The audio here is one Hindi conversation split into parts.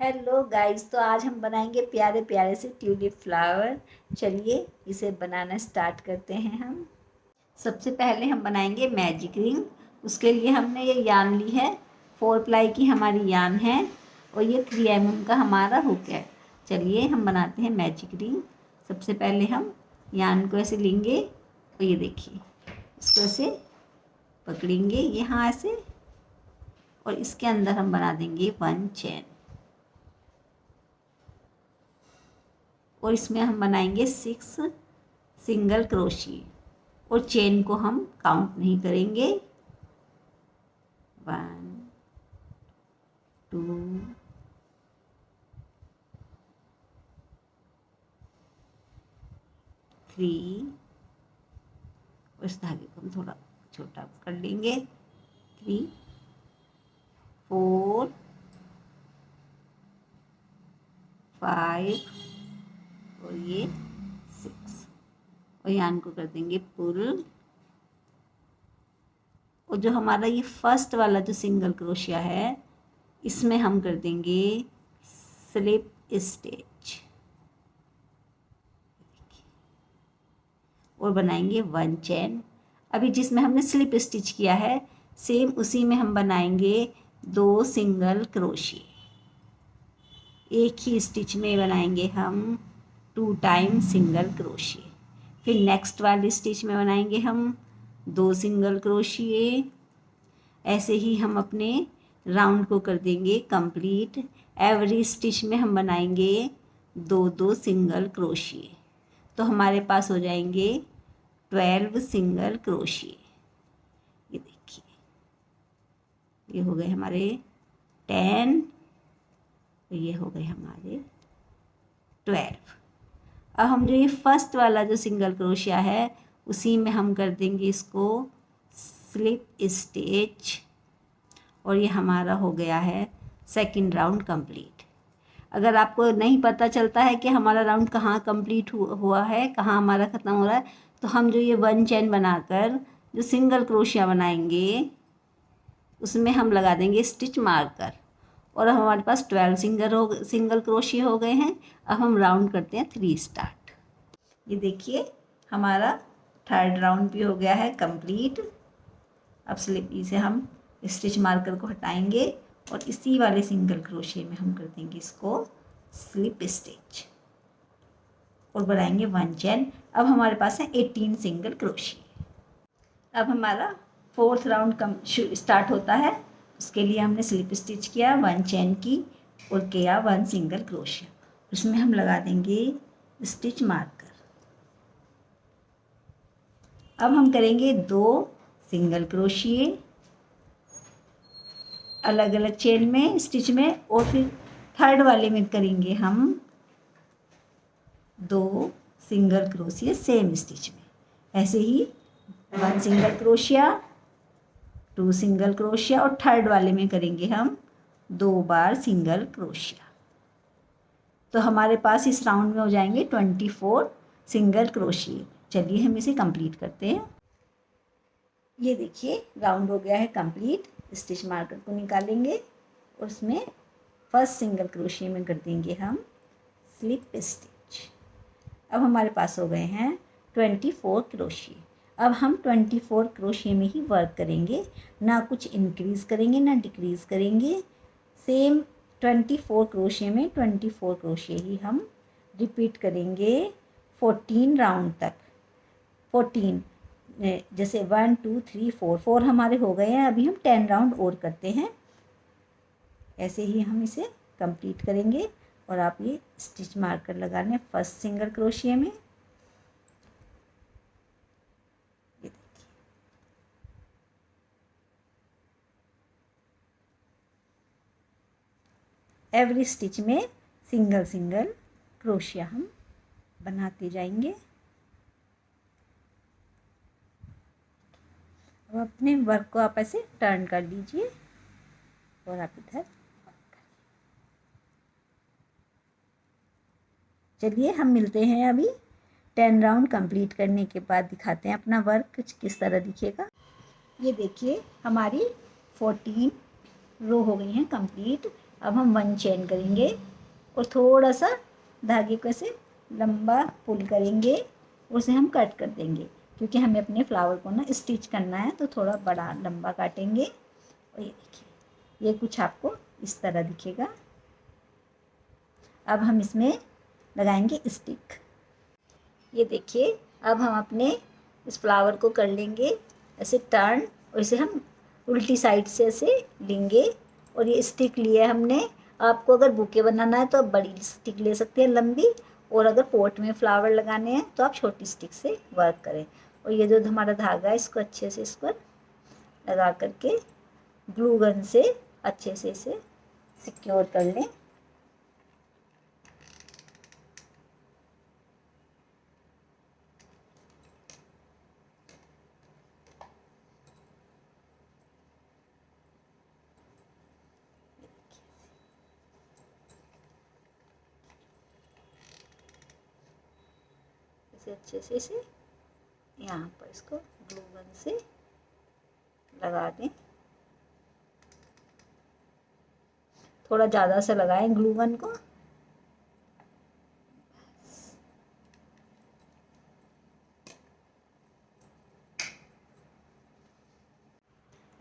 हेलो गाइस, तो आज हम बनाएंगे प्यारे प्यारे से ट्यूलिप फ्लावर। चलिए इसे बनाना स्टार्ट करते हैं हम। सबसे पहले हम बनाएंगे मैजिक रिंग। उसके लिए हमने ये यान ली है, 4 प्लाई की हमारी यान है और ये 3 mm का हमारा हुक है। चलिए हम बनाते हैं मैजिक रिंग। सबसे पहले हम यान को ऐसे लेंगे और ये देखिए इसको ऐसे पकड़ेंगे यहाँ ऐसे, और इसके अंदर हम बना देंगे 1 चेन और इसमें हम बनाएंगे 6 सिंगल क्रोशिये और चेन को हम काउंट नहीं करेंगे। 1 2 3 और इस धागे को हम थोड़ा छोटा कर लेंगे। 3 4 5 और ये 6 और यान को कर देंगे पुल। और जो हमारा ये फर्स्ट वाला जो सिंगल क्रोशिया है इसमें हम कर देंगे स्लिप स्टिच और बनाएंगे 1 चेन। अभी जिसमें हमने स्लिप स्टिच किया है सेम उसी में हम बनाएंगे 2 सिंगल क्रोशिये। एक ही स्टिच में बनाएंगे हम 2 टाइम सिंगल क्रोशिये। फिर नेक्स्ट वाली स्टिच में बनाएंगे हम 2 सिंगल क्रोशिये। ऐसे ही हम अपने राउंड को कर देंगे कंप्लीट। एवरी स्टिच में हम बनाएंगे 2 सिंगल क्रोशिये, तो हमारे पास हो जाएंगे 12 सिंगल क्रोशिये। ये देखिए ये हो गए हमारे 10, ये हो गए हमारे 12। अब हम जो ये फर्स्ट वाला जो सिंगल क्रोशिया है उसी में हम कर देंगे इसको स्लिप स्टिच और ये हमारा हो गया है सेकंड राउंड कंप्लीट। अगर आपको नहीं पता चलता है कि हमारा राउंड कहाँ कंप्लीट हुआ है, कहाँ हमारा ख़त्म हो रहा है, तो हम जो ये 1 चेन बनाकर जो सिंगल क्रोशिया बनाएंगे उसमें हम लगा देंगे स्टिच मार्कर और हमारे पास 12 सिंगल क्रोशिया हो गए हैं। अब हम राउंड करते हैं 3 स्टार्ट। ये देखिए हमारा 3rd राउंड भी हो गया है कंप्लीट। अब स्लिपी से हम स्टिच मार्कर को हटाएंगे और इसी वाले सिंगल क्रोशिये में हम कर देंगे इसको स्लिप स्टिच और बनाएंगे 1 चेन। अब हमारे पास है 18 सिंगल क्रोशिये। अब हमारा 4th राउंड स्टार्ट होता है। उसके लिए हमने स्लिप स्टिच किया, 1 चेन की और किया 1 सिंगल क्रोशिया। उसमें हम लगा देंगे स्टिच मार्कर। अब हम करेंगे 2 सिंगल क्रोशिये अलग अलग चेन में स्टिच में, और फिर 3rd वाले में करेंगे हम 2 सिंगल क्रोशिये सेम स्टिच में। ऐसे ही 1 सिंगल क्रोशिया, 2 सिंगल क्रोशिया और 3rd वाले में करेंगे हम 2 बार सिंगल क्रोशिया। तो हमारे पास इस राउंड में हो जाएंगे 24 सिंगल क्रोशिये। चलिए हम इसे कंप्लीट करते हैं। ये देखिए राउंड हो गया है कंप्लीट। स्टिच मार्कर को निकालेंगे और उसमें फर्स्ट सिंगल क्रोशिये में कर देंगे हम स्लिप स्टिच। अब हमारे पास हो गए हैं 24 क्रोशिये। अब हम 24 क्रोशिये में ही वर्क करेंगे, ना कुछ इंक्रीज़ करेंगे ना डिक्रीज़ करेंगे। सेम 24 क्रोशिये में 24 क्रोशिये ही हम रिपीट करेंगे 14 राउंड तक। 14 जैसे 1 2 3 4 हमारे हो गए हैं। अभी हम 10 राउंड और करते हैं। ऐसे ही हम इसे कंप्लीट करेंगे और आप ये स्टिच मार्कर लगा लें फर्स्ट सिंगल क्रोशिये में। ये देखिए एवरी स्टिच में सिंगल सिंगल क्रोशिया हम बनाते जाएंगे। अब अपने वर्क को आप ऐसे टर्न कर लीजिए और आप इधर। चलिए हम मिलते हैं अभी 10 राउंड कंप्लीट करने के बाद, दिखाते हैं अपना वर्क किस तरह दिखेगा। ये देखिए हमारी 14 रो हो गई हैं कंप्लीट। अब हम 1 चेन करेंगे और थोड़ा सा धागे को ऐसे लंबा पुल करेंगे और उसे हम कट कर देंगे, क्योंकि हमें अपने फ्लावर को ना स्टिच करना है, तो थोड़ा बड़ा लंबा काटेंगे। और ये देखिए, ये कुछ आपको इस तरह दिखेगा। अब हम इसमें लगाएंगे स्टिक। ये देखिए, अब हम अपने इस फ्लावर को कर लेंगे ऐसे टर्न, और इसे हम उल्टी साइड से ऐसे लेंगे। और ये स्टिक लिया है हमने। आपको अगर बुके बनाना है तो आप बड़ी स्टिक ले सकते हैं लंबी, और अगर पोट में फ्लावर लगाने हैं तो आप छोटी स्टिक से वर्क करें। और ये जो हमारा धागा है, इसको अच्छे से इस पर लगा करके ग्लू गन से अच्छे से इसे सिक्योर कर लें। इसे अच्छे से इसे यहाँ पर इसको ग्लू गन से लगा दें। थोड़ा ज़्यादा से लगाएं ग्लू गन को।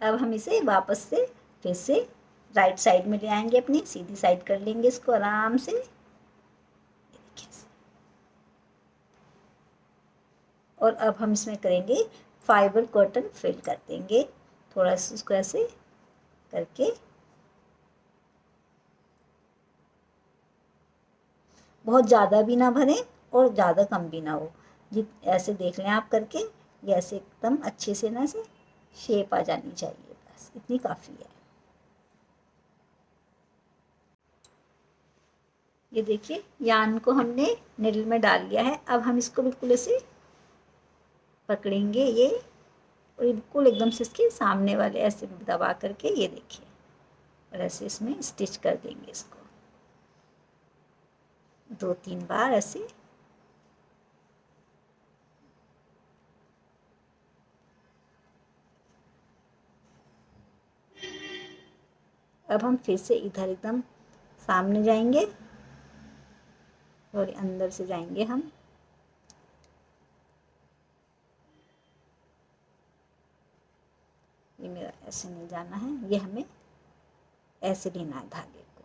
अब हम इसे वापस से फिर से राइट साइड में ले आएंगे, अपनी सीधी साइड कर लेंगे इसको आराम से। और अब हम इसमें करेंगे फाइबर कॉटन फिल कर देंगे, थोड़ा सा उसको ऐसे करके। बहुत ज़्यादा भी ना भरें और ज़्यादा कम भी ना हो, ऐसे देख लें आप करके। ये ऐसे एकदम अच्छे से ना ऐसे शेप आ जानी चाहिए, बस इतनी काफ़ी है। ये देखिए, यान को हमने निडल में डाल लिया है। अब हम इसको बिल्कुल ऐसे पकड़ेंगे ये, और बिल्कुल एकदम से इसके सामने वाले ऐसे दबा करके, ये देखिए, और ऐसे इसमें स्टिच कर देंगे इसको 2-3 बार ऐसे। अब हम फिर से इधर एकदम सामने जाएंगे और अंदर से जाएंगे हम। ये मेरा ऐसे नहीं जाना है, ये हमें ऐसे लेना है धागे को।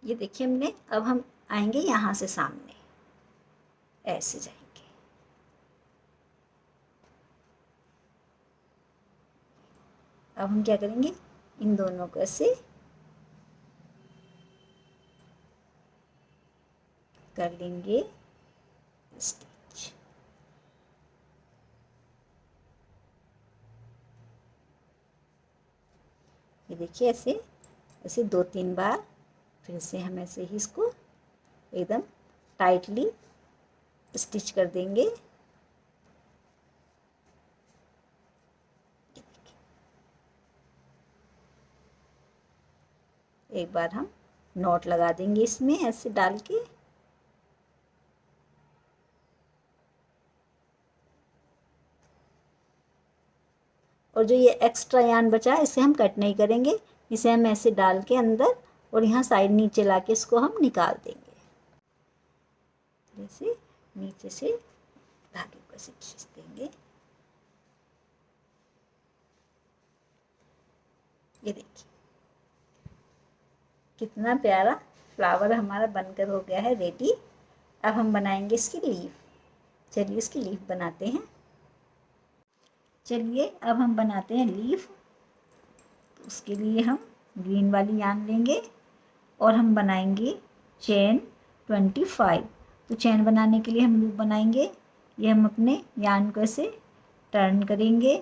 ये देखिए हमने, अब हम आएंगे यहाँ से सामने, ऐसे जाएंगे। अब हम क्या करेंगे, इन दोनों को ऐसे कर लेंगे स्टिच। ये देखिए, ऐसे ऐसे 2-3 बार फिर से हम ऐसे ही इसको एकदम टाइटली स्टिच कर देंगे। एक बार हम नॉट लगा देंगे इसमें ऐसे डाल के। और जो ये एक्स्ट्रा यान बचा है, इसे हम कट नहीं करेंगे, इसे हम ऐसे डाल के अंदर, और यहाँ साइड नीचे लाके इसको हम निकाल देंगे। जैसे नीचे से धागे को ऐसे खींच देंगे। ये देखिए, कितना प्यारा फ्लावर हमारा बनकर हो गया है रेडी। अब हम बनाएंगे इसकी लीफ। चलिए इसकी लीफ बनाते हैं। चलिए अब हम बनाते हैं लीफ। तो उसके लिए हम ग्रीन वाली यान लेंगे और हम बनाएंगे चेन 25। तो चेन बनाने के लिए हम लूप बनाएंगे। ये हम अपने यान को ऐसे टर्न करेंगे,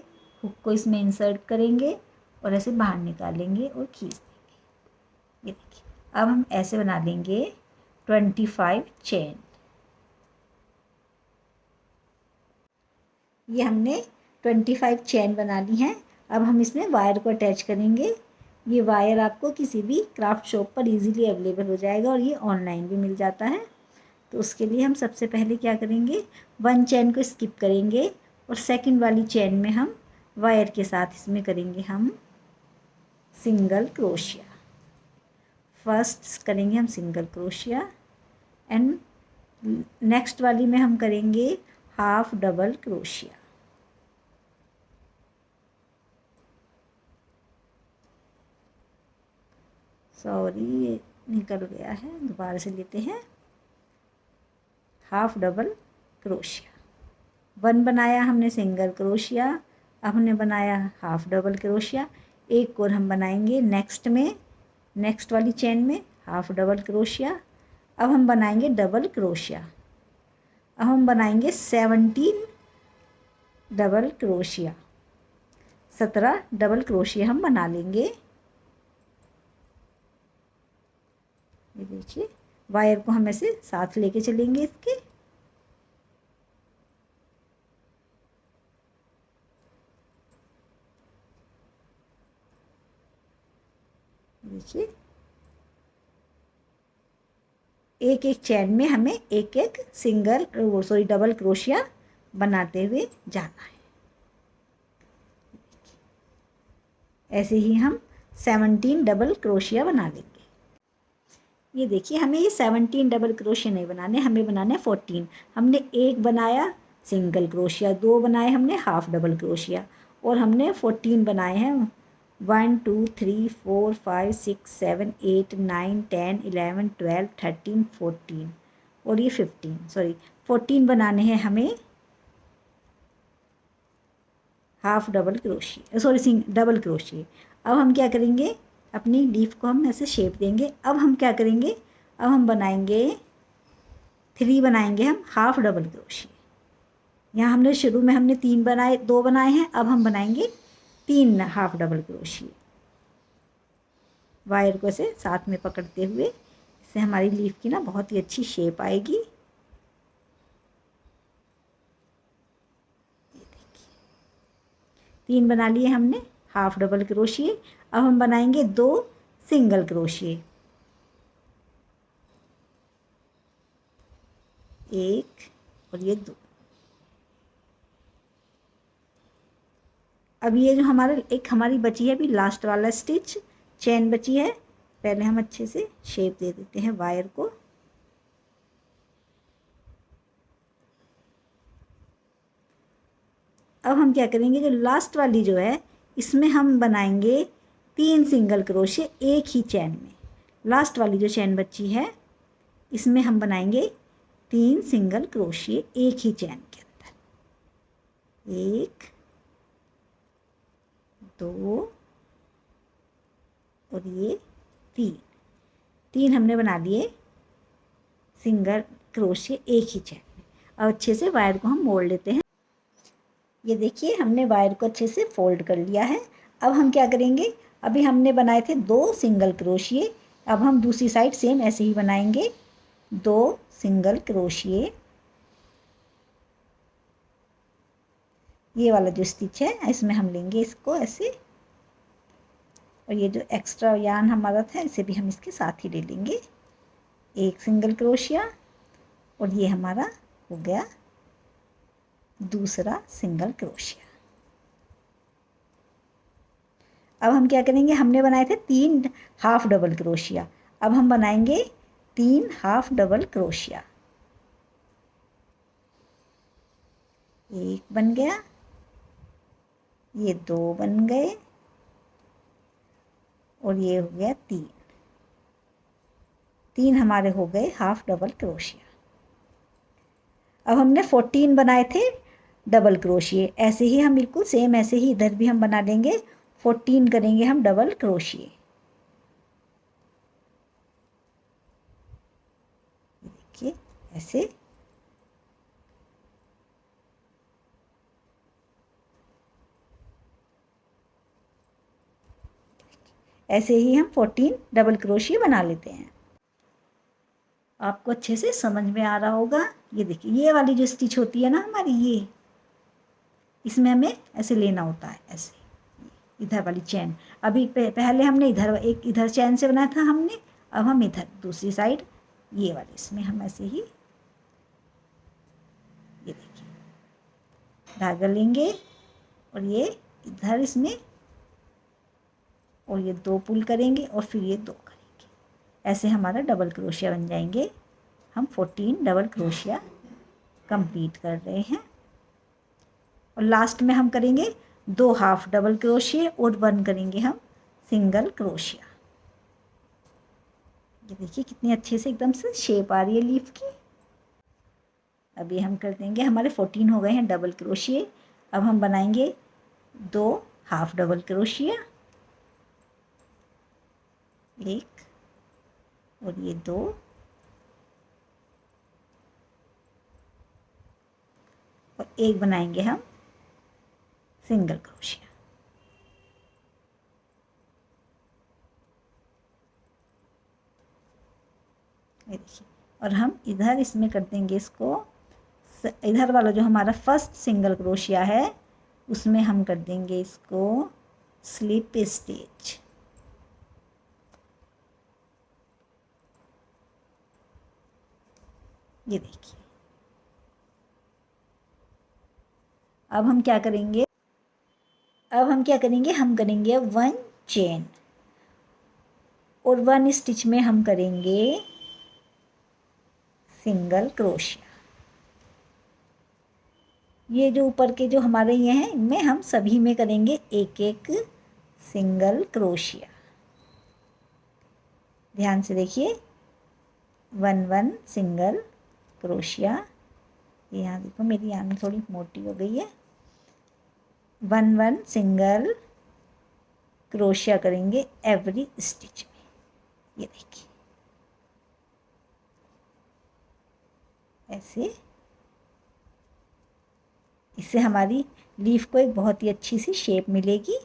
हुक को इसमें इंसर्ट करेंगे और ऐसे बाहर निकालेंगे और खींच देंगे। ये देखिए, अब हम ऐसे बना लेंगे 25 चेन। ये हमने 25 चेन बना ली हैं। अब हम इसमें वायर को अटैच करेंगे। ये वायर आपको किसी भी क्राफ्ट शॉप पर इजीली अवेलेबल हो जाएगा, और ये ऑनलाइन भी मिल जाता है। तो उसके लिए हम सबसे पहले क्या करेंगे, 1 चेन को स्किप करेंगे और सेकंड वाली चेन में हम वायर के साथ इसमें करेंगे हम सिंगल क्रोशिया। फर्स्ट करेंगे हम सिंगल क्रोशिया एंड नेक्स्ट वाली में हम करेंगे हाफ डबल क्रोशिया। सॉरी ये निकल गया है, दोबारा से लेते हैं। हाफ डबल क्रोशिया, 1 बनाया हमने सिंगल क्रोशिया, अब हमने बनाया हाफ डबल क्रोशिया। एक और हम बनाएंगे नेक्स्ट में, नेक्स्ट वाली चेन में हाफ डबल क्रोशिया। अब हम बनाएंगे डबल क्रोशिया। अब हम बनाएंगे 17 डबल क्रोशिया, 17 डबल क्रोशिया हम बना लेंगे। ये देखिए वायर को हम ऐसे साथ लेके चलेंगे इसके। देखिए एक एक चैन में हमें एक एक सिंगल सॉरी डबल क्रोशिया बनाते हुए जाना है। ऐसे ही हम 17 डबल क्रोशिया बना लेंगे। ये देखिए हमें ये 17 डबल क्रोशिया नहीं बनाने, हमें बनाने 14। हमने एक बनाया सिंगल क्रोशिया, 2 बनाए हमने हाफ डबल क्रोशिया और हमने 14 बनाए हैं। 1 2 3 4 5 6 7 8 9 10 11 12 13 14 और ये 14 बनाने हैं हमें half double crochet sorry double crochet. अब हम क्या करेंगे, अपनी लीफ को हम ऐसे शेप देंगे। अब हम क्या करेंगे, अब हम बनाएंगे 3 बनाएंगे हम हाफ डबल क्रोशिया। यहाँ हमने शुरू में हमने 3 बनाए, 2 बनाए हैं, अब हम बनाएंगे 3 हाफ डबल क्रोशिया। वायर को ऐसे साथ में पकड़ते हुए, इससे हमारी लीफ की ना बहुत ही अच्छी शेप आएगी। 3 बना लिए हमने हाफ डबल क्रोशिए। अब हम बनाएंगे 2 सिंगल क्रोशिए, 1 और ये 2। अब ये जो हमारी बची है अभी लास्ट वाला स्टिच, चेन बची है, पहले हम अच्छे से शेप दे देते हैं वायर को। अब हम क्या करेंगे, जो लास्ट वाली जो है इसमें हम बनाएंगे 3 सिंगल क्रोशे एक ही चैन में। लास्ट वाली जो चैन बची है इसमें हम बनाएंगे 3 सिंगल क्रोशे एक ही चैन के अंदर। 1 2 और ये 3 हमने बना लिए सिंगल क्रोशे एक ही चैन में। अब अच्छे से वायर को हम मोड़ लेते हैं। ये देखिए हमने वायर को अच्छे से फोल्ड कर लिया है। अब हम क्या करेंगे, अभी हमने बनाए थे 2 सिंगल क्रोशिए, अब हम दूसरी साइड सेम ऐसे ही बनाएंगे 2 सिंगल क्रोशिए। ये वाला जो स्टिच है इसमें हम लेंगे इसको ऐसे, और ये जो एक्स्ट्रा यार्न हमारा था इसे भी हम इसके साथ ही ले लेंगे। 1 सिंगल क्रोशिया और ये हमारा हो गया दूसरा सिंगल क्रोशिया। अब हम क्या करेंगे, हमने बनाए थे 3 हाफ डबल क्रोशिया, अब हम बनाएंगे 3 हाफ डबल क्रोशिया। 1 बन गया, ये 2 बन गए और ये हो गया 3 हमारे हो गए हाफ डबल क्रोशिया। अब हमने 14 बनाए थे डबल क्रोशिए, ऐसे ही हम बिल्कुल सेम ऐसे ही इधर भी हम बना लेंगे 14 करेंगे हम डबल क्रोशिए। देखिए ऐसे, ऐसे ही हम 14 डबल क्रोशिए बना लेते हैं। आपको अच्छे से समझ में आ रहा होगा। ये देखिए ये वाली जो स्टिच होती है ना हमारी, ये इसमें हमें ऐसे लेना होता है, ऐसे इधर वाली चैन। अभी पहले हमने इधर चैन से बनाया था हमने, अब हम इधर दूसरी साइड ये वाली इसमें हम ऐसे ही, ये देखिए धागा लेंगे और ये इधर इसमें और ये 2 पुल करेंगे और फिर ये 2 करेंगे। ऐसे हमारा डबल क्रोशिया बन जाएंगे। हम 14 डबल क्रोशिया कंप्लीट कर रहे हैं। और लास्ट में हम करेंगे 2 हाफ डबल क्रोशिया और 1 करेंगे हम सिंगल क्रोशिया। ये देखिए कितनी अच्छे से एकदम से शेप आ रही है लीफ की। अभी हम कर देंगे, हमारे 14 हो गए हैं डबल क्रोशिया। अब हम बनाएंगे 2 हाफ डबल क्रोशिया, 1 और ये 2, और 1 बनाएंगे हम सिंगल क्रोशिया। ये देखिए, और हम इधर इसमें कर देंगे इसको, इधर वाला जो हमारा फर्स्ट सिंगल क्रोशिया है उसमें हम कर देंगे इसको स्लिप स्टिच। ये देखिए, अब हम क्या करेंगे, हम करेंगे 1 चेन और 1 स्टिच में हम करेंगे सिंगल क्रोशिया। ये जो ऊपर के जो हमारे ये हैं इनमें हम सभी में करेंगे 1-1 सिंगल क्रोशिया। ध्यान से देखिए, 1-1 सिंगल क्रोशिया। यहाँ देखो मेरी आर्म थोड़ी मोटी हो गई है। 1-1 सिंगल क्रोशिया करेंगे एवरी स्टिच में। ये देखिए ऐसे, इससे हमारी लीफ को एक बहुत ही अच्छी सी शेप मिलेगी।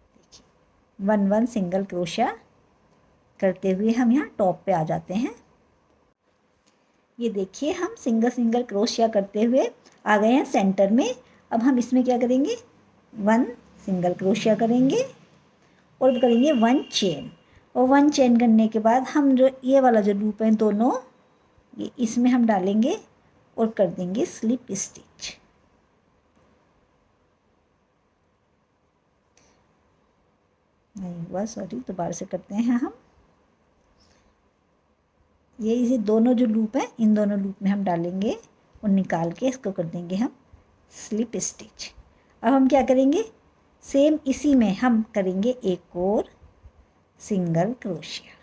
देखिए 1-1 सिंगल क्रोशिया करते हुए हम यहाँ टॉप पे आ जाते हैं। ये देखिए हम सिंगल क्रोशिया करते हुए आ गए हैं सेंटर में। अब हम इसमें क्या करेंगे, 1 सिंगल क्रोशिया करेंगे और करेंगे 1 चेन। और 1 चेन करने के बाद हम जो ये वाला जो लूप है दोनों, ये इसमें हम डालेंगे और कर देंगे स्लिप स्टिच। नहीं हुआ, सॉरी, दोबारा से करते हैं हम। ये दोनों जो लूप है इन दोनों लूप में हम डालेंगे और निकाल के इसको कर देंगे हम स्लिप स्टिच। अब हम क्या करेंगे, सेम इसी में हम करेंगे एक और सिंगल क्रोशिया।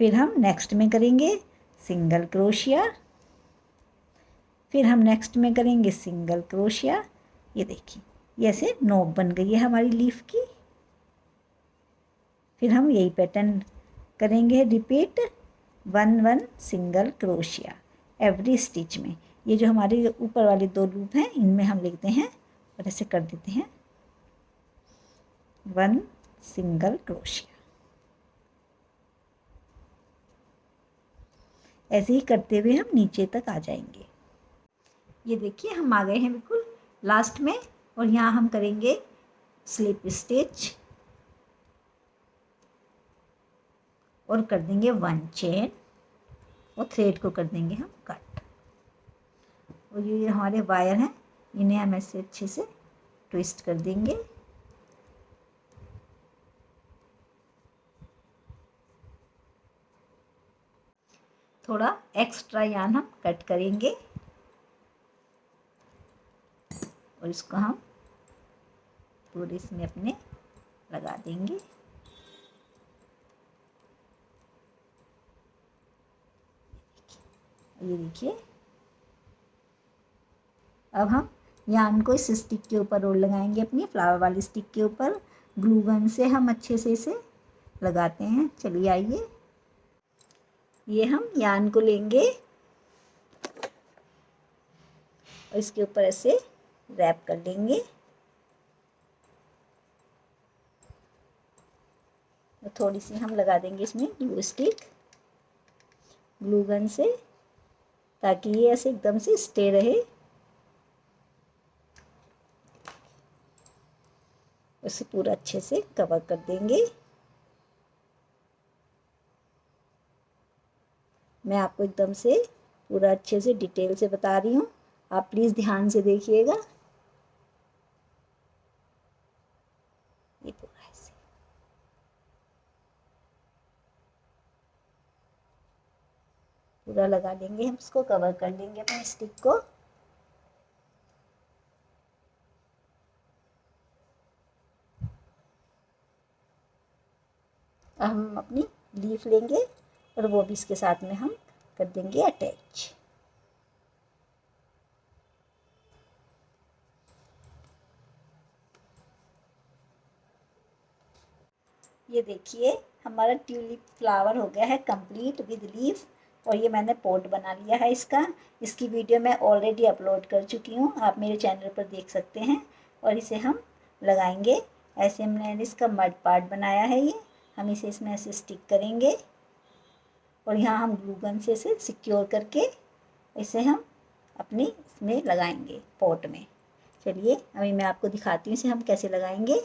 फिर हम नेक्स्ट में करेंगे सिंगल क्रोशिया, फिर हम नेक्स्ट में करेंगे सिंगल क्रोशिया। ये देखिए ये ऐसे नोक बन गई है हमारी लीफ की। फिर हम यही पैटर्न करेंगे repeat, 1-1 single crochet every stitch में। ये जो हमारे ऊपर वाले 2 लूप हैं इनमें हम लिखते हैं और ऐसे कर देते हैं 1 सिंगल क्रोशिया। ऐसे ही करते हुए हम नीचे तक आ जाएंगे। ये देखिए हम आ गए हैं बिल्कुल लास्ट में, और यहाँ हम करेंगे स्लिप स्टिच और कर देंगे 1 चेन और थ्रेड को कर देंगे हम कट। और ये हमारे वायर हैं इन्हें हम ऐसे अच्छे से ट्विस्ट कर देंगे। थोड़ा एक्स्ट्रा यार्न हम कट करेंगे और इसको हम पूरे इसमें अपने लगा देंगे। ये देखिए, अब हम यार्न को इस स्टिक के ऊपर और लगाएंगे, अपनी फ्लावर वाली स्टिक के ऊपर। ग्लू गन से हम अच्छे से इसे लगाते हैं। चलिए आइए, ये हम यार्न को लेंगे और इसके ऊपर ऐसे रैप कर देंगे और थोड़ी सी हम लगा देंगे इसमें ग्लू स्टिक ग्लू गन से, ताकि ये ऐसे एकदम से स्टे रहे। उसे पूरा अच्छे से कवर कर देंगे। मैं आपको एकदम से पूरा अच्छे से डिटेल से बता रही हूँ, आप प्लीज़ ध्यान से देखिएगा। पूरा ऐसे पूरा लगा लेंगे, हम इसको कवर कर लेंगे अपने स्टिक को। अब हम अपनी लीफ लेंगे और वो भी इसके साथ में हम कर देंगे अटैच। ये देखिए हमारा ट्यूलिप फ्लावर हो गया है कंप्लीट विद लीफ, और ये मैंने पॉट बना लिया है इसका। इसकी वीडियो मैं ऑलरेडी अपलोड कर चुकी हूँ, आप मेरे चैनल पर देख सकते हैं। और इसे हम लगाएंगे ऐसे, हमने इसका मड पार्ट बनाया है ये, हम इसे इसमें ऐसे स्टिक करेंगे और यहाँ हम ग्लू गन से इसे सिक्योर करके इसे हम अपने इसमें लगाएंगे पॉट में। चलिए अभी मैं आपको दिखाती हूँ इसे हम कैसे लगाएंगे।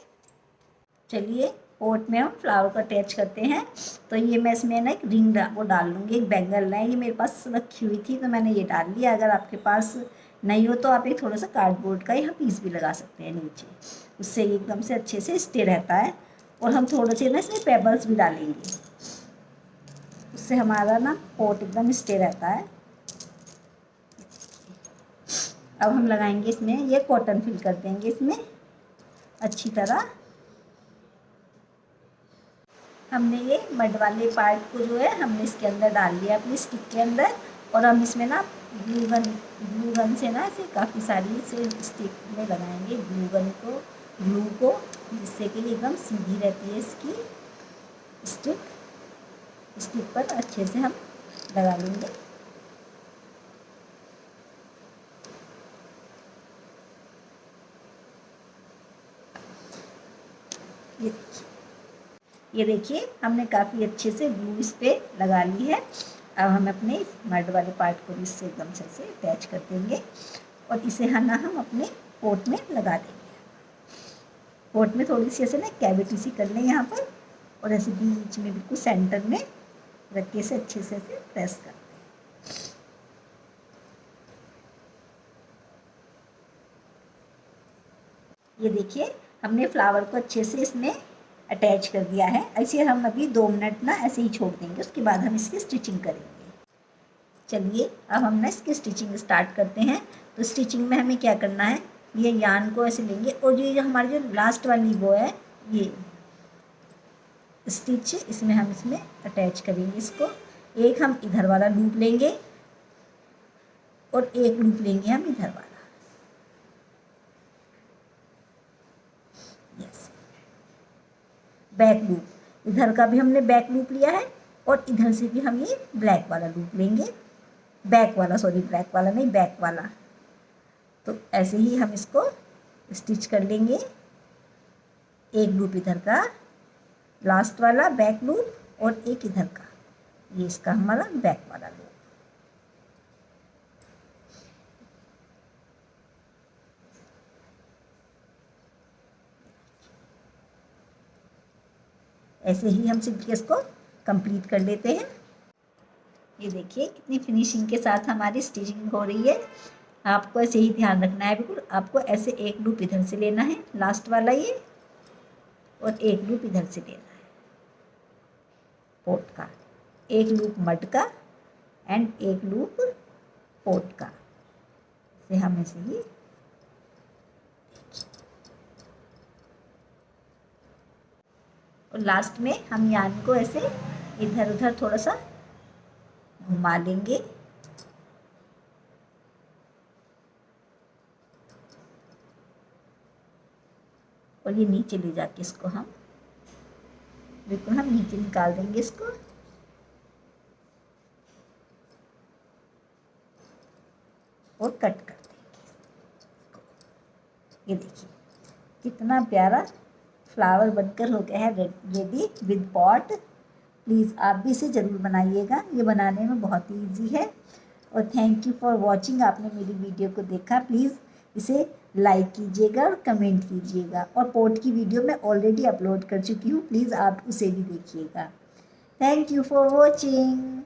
चलिए पॉट में हम फ्लावर को अटैच करते हैं। तो ये मैं इसमें ना एक रिंग वो डाल लूँगी, एक बैंगल है, ये मेरे पास रखी हुई थी तो मैंने ये डाल लिया। अगर आपके पास नहीं हो तो आप एक थोड़ा सा कार्डबोर्ड का यहाँ पीस भी लगा सकते हैं नीचे, उससे एकदम से अच्छे से स्टे रहता है। और हम थोड़े से ना इसमें पेबल्स भी डालेंगे, उससे हमारा ना पॉट एकदम स्टे रहता है। अब हम लगाएंगे इसमें ये कॉटन फिल कर देंगे इसमें अच्छी तरह। हमने ये मड वाले पार्ट को जो है हमने इसके अंदर डाल दिया अपनी स्टिक के अंदर, और हम इसमें ना ग्लू गन से ना ऐसे काफ़ी सारी से स्टिक में लगाएंगे ग्लू को, जिससे कि एकदम सीधी रहती है इसकी स्टिक पर अच्छे से हम लगा लेंगे। ये देखिए हमने काफ़ी अच्छे से ग्लू इस पर लगा ली है। अब हम अपने मड वाले पार्ट को भी इससे एकदम से अटैच कर देंगे और इसे हम अपने पॉट में लगा देंगे। पॉट में थोड़ी सी ऐसे ना कैविटी सी कर लें यहाँ पर, और ऐसे बीच में बिल्कुल सेंटर में रख के इसे अच्छे से ऐसे प्रेस कर दें। ये देखिए हमने फ्लावर को अच्छे से इसमें अटैच कर दिया है। ऐसे हम अभी 2 मिनट ना ऐसे ही छोड़ देंगे, उसके बाद हम इसकी स्टिचिंग करेंगे। चलिए अब हम ना इसकी स्टिचिंग स्टार्ट करते हैं। तो स्टिचिंग में हमें क्या करना है, ये यार्न को ऐसे लेंगे और ये हमारी जो लास्ट वाली वो है ये स्टिच, इसमें हम इसमें अटैच करेंगे इसको। एक हम इधर वाला लूप लेंगे और एक लूप लेंगे हम इधर वाला। बैक लूप, इधर का भी हमने बैक लूप लिया है और इधर से भी हम ये ब्लैक वाला लूप लेंगे, बैक वाला। तो ऐसे ही हम इसको स्टिच कर लेंगे। एक लूप इधर का लास्ट वाला बैक लूप और एक इधर का, ये इसका हमारा बैक वाला लूप। ऐसे ही हम सिंपली इसको कंप्लीट कर लेते हैं। ये देखिए कितनी फिनिशिंग के साथ हमारी स्टिचिंग हो रही है। आपको ऐसे ही ध्यान रखना है बिल्कुल। आपको ऐसे एक लूप इधर से लेना है लास्ट वाला ये, और एक लूप इधर से लेना है पोट का, एक लूप मड का एंड एक लूप पोट का। इसे हम ऐसे ही और लास्ट में हम यार्न को ऐसे इधर उधर थोड़ा सा घुमा लेंगे। और ये नीचे ले जाके इसको हम बिल्कुल हम नीचे निकाल देंगे इसको। और कट कर देंगे। ये देखिए कितना प्यारा फ्लावर बनकर हो गया है रेडी विद पॉट। प्लीज़ आप भी इसे ज़रूर बनाइएगा, ये बनाने में बहुत ही ईजी है। और थैंक यू फॉर वॉचिंग, आपने मेरी वीडियो को देखा। प्लीज़ इसे लाइक कीजिएगा और कमेंट कीजिएगा। और पॉट की वीडियो मैं ऑलरेडी अपलोड कर चुकी हूँ, प्लीज़ आप उसे भी देखिएगा। Thank you for watching.